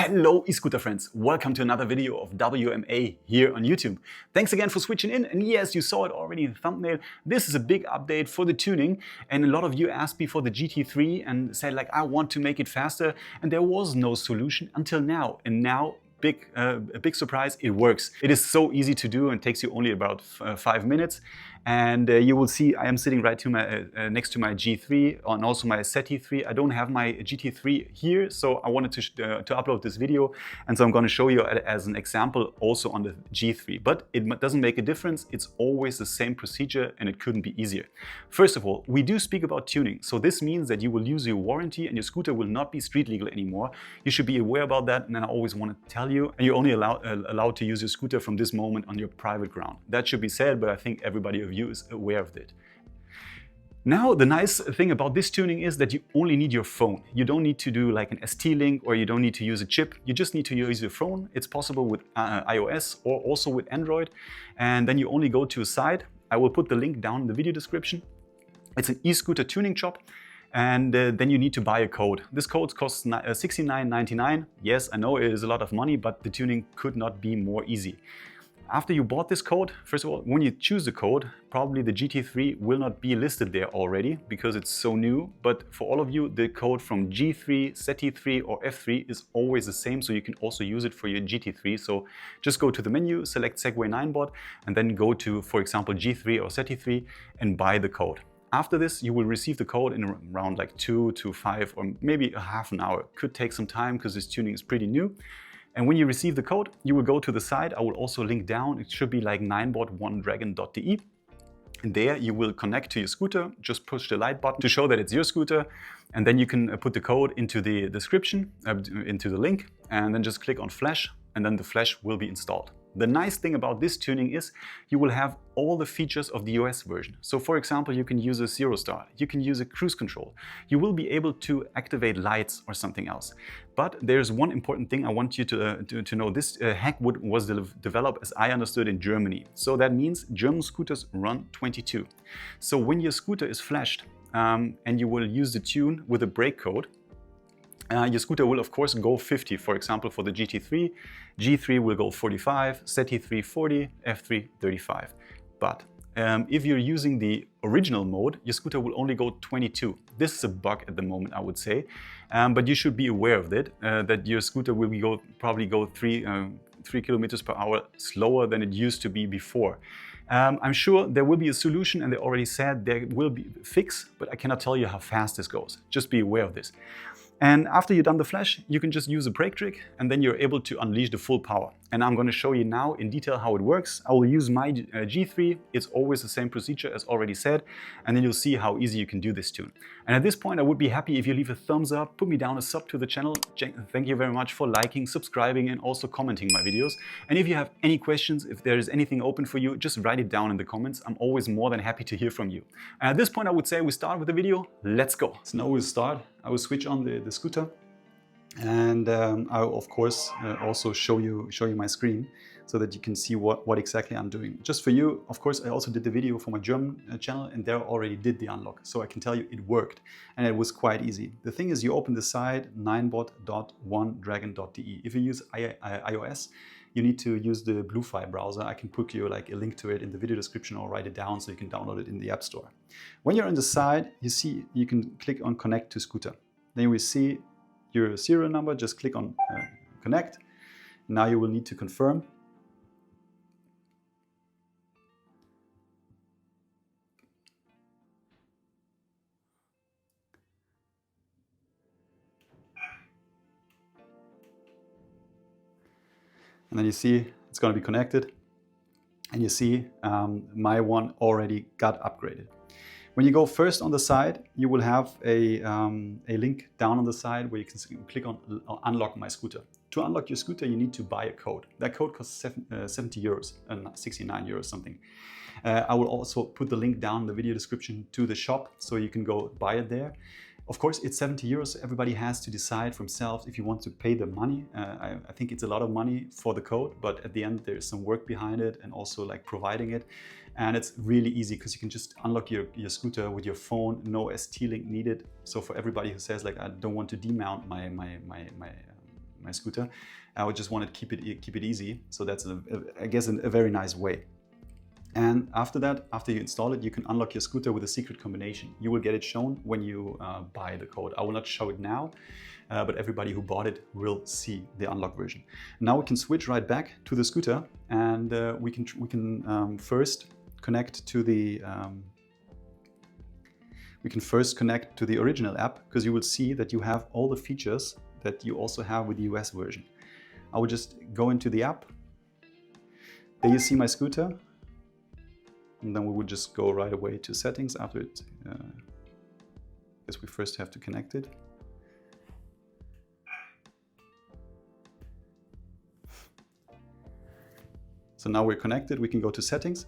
Hello e-scooter friends, welcome to another video of WMA here on YouTube. Thanks again for switching in, and yes, you saw it already in the thumbnail. This is a big update for the tuning, and a lot of you asked me for the GT3 and said like, I want to make it faster, and there was no solution until now. And now a big surprise, it works. It is so easy to do and takes you only about 5 minutes. And you will see I am sitting right to my, next to my G3 and also my SETI3. I don't have my GT3 here, so I wanted to upload this video. And so I'm going to show you as an example also on the G3. But it doesn't make a difference. It's always the same procedure and it couldn't be easier. First of all, we do speak about tuning. So this means that you will lose your warranty and your scooter will not be street legal anymore. You should be aware about that, and I always want to tell you. And you're only allowed to use your scooter from this moment on your private ground. That should be said, but I think everybody of you is aware of it. Now, the nice thing about this tuning is that you only need your phone. You don't need to do like an ST-Link, or you don't need to use a chip. You just need to use your phone. It's possible with iOS or also with Android. And then you only go to a site. I will put the link down in the video description. It's an e-scooter tuning shop. And then you need to buy a code. This code costs $69.99. Yes, I know it is a lot of money, but the tuning could not be more easy. After you bought this code, first of all, when you choose the code, probably the GT3 will not be listed there already because it's so new. But for all of you, the code from G3, SETI3 or F3 is always the same, so you can also use it for your GT3. So just go to the menu, select Segway Ninebot, and then go to, for example, G3 or SETI3 and buy the code. After this, you will receive the code in around like 2 to 5 or maybe a half an hour. Could take some time because this tuning is pretty new. And when you receive the code, you will go to the site. I will also link down. It should be like ninebot1dragon.de. And there you will connect to your scooter. Just push the light button to show that it's your scooter. And then you can put the code into the description, into the link, and then just click on Flash, and then the Flash will be installed. The nice thing about this tuning is you will have all the features of the US version. So for example, you can use a zero start, you can use a cruise control, you will be able to activate lights or something else. But there's one important thing I want you to know. This hack was developed, as I understood, in Germany. So that means German scooters run 22. So when your scooter is flashed and you will use the tune with a brake code, your scooter will of course go 50, for example, for the GT3. G3 will go 45, SETI3 40, F3 35. But if you're using the original mode, your scooter will only go 22. This is a bug at the moment, I would say. But you should be aware of it, that your scooter will probably go 3 kilometers per hour slower than it used to be before. I'm sure there will be a solution, and they already said there will be a fix, but I cannot tell you how fast this goes. Just be aware of this. And after you've done the flash, you can just use a brake trick, and then you're able to unleash the full power. And I'm going to show you now in detail how it works. I will use my G3. It's always the same procedure as already said, and then you'll see how easy you can do this tune. And at this point, I would be happy if you leave a thumbs up, put me down a sub to the channel. Thank you very much for liking, subscribing, and also commenting my videos. And if you have any questions, if there is anything open for you, just write it down in the comments. I'm always more than happy to hear from you. And at this point, I would say we start with the video. Let's go. So now we'll start. I will switch on the scooter, and I will of course also show you my screen so that you can see what exactly I'm doing. Just for you, of course, I also did the video for my German channel, and there already did the unlock, so I can tell you it worked, and it was quite easy. The thing is, you open the site ninebot.1dragon.de. If you use iOS, you need to use the Bluefy browser. I can put you like a link to it in the video description or write it down so you can download it in the App Store. When you're on the side, you can click on Connect to Scooter. Then you will see your serial number. Just click on Connect. Now you will need to confirm. And then you see it's going to be connected, and you see my one already got upgraded. When you go first on the side, you will have a link down on the side where you can click on Unlock My Scooter. To unlock your scooter, you need to buy a code. That code costs 70 euros, 69 euros something. I will also put the link down in the video description to the shop, so you can go buy it there. Of course, it's 70 euros, so everybody has to decide for themselves if you want to pay the money. I think it's a lot of money for the code, but at the end there's some work behind it and also like providing it. And it's really easy because you can just unlock your scooter with your phone, no ST-Link needed. So for everybody who says like, I don't want to demount my my scooter. I would just want to keep it easy. So that's, I guess, a very nice way. And after that, after you install it, you can unlock your scooter with a secret combination. You will get it shown when you buy the code. I will not show it now, but everybody who bought it will see the unlock version. Now we can switch right back to the scooter, and we can first connect to the original app, because you will see that you have all the features that you also have with the US version. I will just go into the app. There you see my scooter. And then we would just go right away to settings after it. Guess we first have to connect it. So now we're connected, we can go to settings.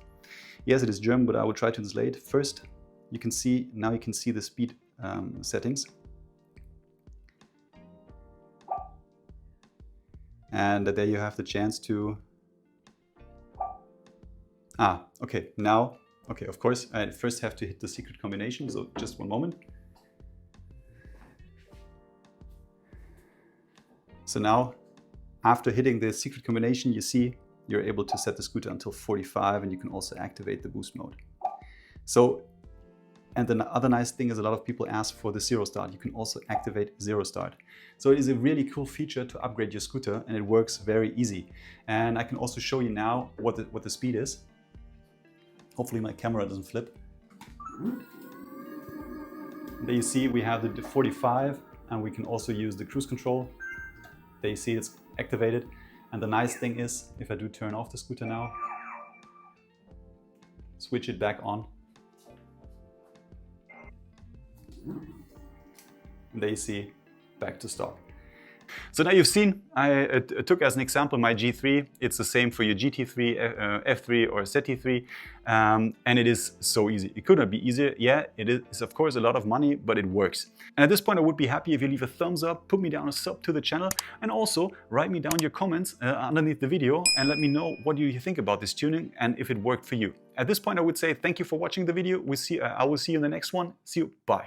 Yes, it is German, but I will try to translate. First, you can see the speed settings. And there you have the chance to okay, now, okay, of course, I first have to hit the secret combination, so just one moment. So now, after hitting the secret combination, you see you're able to set the scooter until 45, and you can also activate the boost mode. So, and the other nice thing is a lot of people ask for the zero start. You can also activate zero start. So it is a really cool feature to upgrade your scooter, and it works very easy. And I can also show you now what the speed is. Hopefully my camera doesn't flip. There you see we have the 45, and we can also use the cruise control. There you see it's activated. And the nice thing is, if I do turn off the scooter now, switch it back on. And there you see, back to stock. So now you've seen, I took as an example my G3. It's the same for your GT3, F3 or ZT3, and it is so easy. It could not be easier. Yeah, it is of course a lot of money, but it works. And at this point I would be happy if you leave a thumbs up, put me down a sub to the channel, and also write me down your comments underneath the video and let me know what you think about this tuning and if it worked for you. At this point I would say thank you for watching the video. I will see you in the next one. See you, bye.